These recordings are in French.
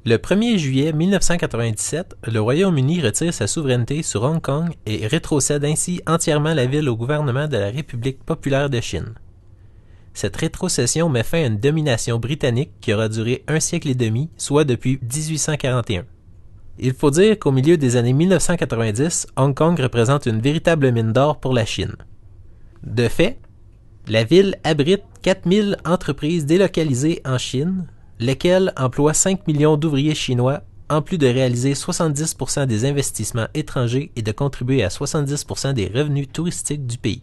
Le 1er juillet 1997, le Royaume-Uni retire sa souveraineté sur Hong Kong et rétrocède ainsi entièrement la ville au gouvernement de la République populaire de Chine. Cette rétrocession met fin à une domination britannique qui aura duré un siècle et demi, soit depuis 1841. Il faut dire qu'au milieu des années 1990, Hong Kong représente une véritable mine d'or pour la Chine. De fait, la ville abrite 4000 entreprises délocalisées en Chine, lesquelles emploient 5 millions d'ouvriers chinois, en plus de réaliser 70% des investissements étrangers et de contribuer à 70% des revenus touristiques du pays.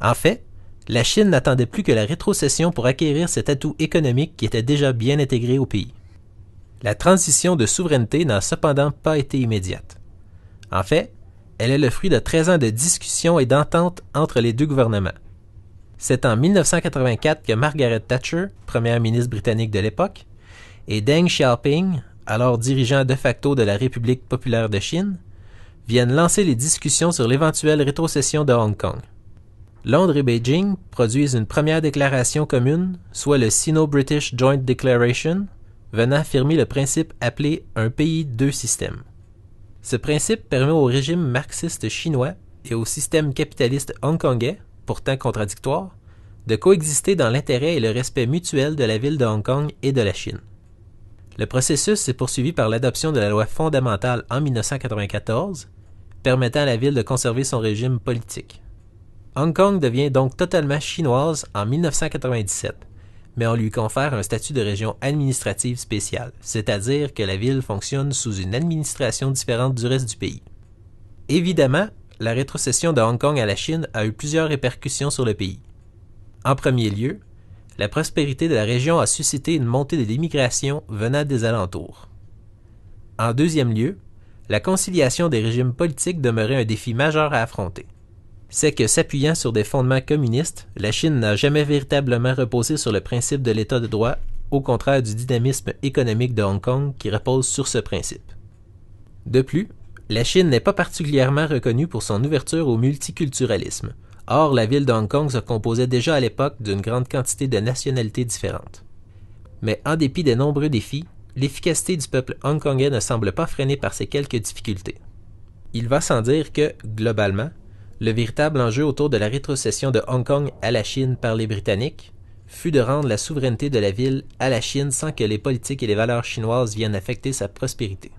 En fait, la Chine n'attendait plus que la rétrocession pour acquérir cet atout économique qui était déjà bien intégré au pays. La transition de souveraineté n'a cependant pas été immédiate. En fait, elle est le fruit de 13 ans de discussions et d'ententes entre les deux gouvernements. C'est en 1984 que Margaret Thatcher, première ministre britannique de l'époque, et Deng Xiaoping, alors dirigeant de facto de la République populaire de Chine, viennent lancer les discussions sur l'éventuelle rétrocession de Hong Kong. Londres et Beijing produisent une première déclaration commune, soit le Sino-British Joint Declaration, venant affirmer le principe appelé « un pays, deux systèmes ». Ce principe permet au régime marxiste chinois et au système capitaliste hongkongais, pourtant contradictoire, de coexister dans l'intérêt et le respect mutuel de la ville de Hong Kong et de la Chine. Le processus s'est poursuivi par l'adoption de la loi fondamentale en 1994, permettant à la ville de conserver son régime politique. Hong Kong devient donc totalement chinoise en 1997, mais on lui confère un statut de région administrative spéciale, c'est-à-dire que la ville fonctionne sous une administration différente du reste du pays. Évidemment, la rétrocession de Hong Kong à la Chine a eu plusieurs répercussions sur le pays. En premier lieu, la prospérité de la région a suscité une montée de l'immigration venant des alentours. En deuxième lieu, la conciliation des régimes politiques demeurait un défi majeur à affronter. C'est que, s'appuyant sur des fondements communistes, la Chine n'a jamais véritablement reposé sur le principe de l'état de droit, au contraire du dynamisme économique de Hong Kong qui repose sur ce principe. De plus, la Chine n'est pas particulièrement reconnue pour son ouverture au multiculturalisme. Or, la ville de Hong Kong se composait déjà à l'époque d'une grande quantité de nationalités différentes. Mais en dépit des nombreux défis, l'efficacité du peuple hongkongais ne semble pas freinée par ces quelques difficultés. Il va sans dire que, globalement, le véritable enjeu autour de la rétrocession de Hong Kong à la Chine par les Britanniques fut de rendre la souveraineté de la ville à la Chine sans que les politiques et les valeurs chinoises viennent affecter sa prospérité.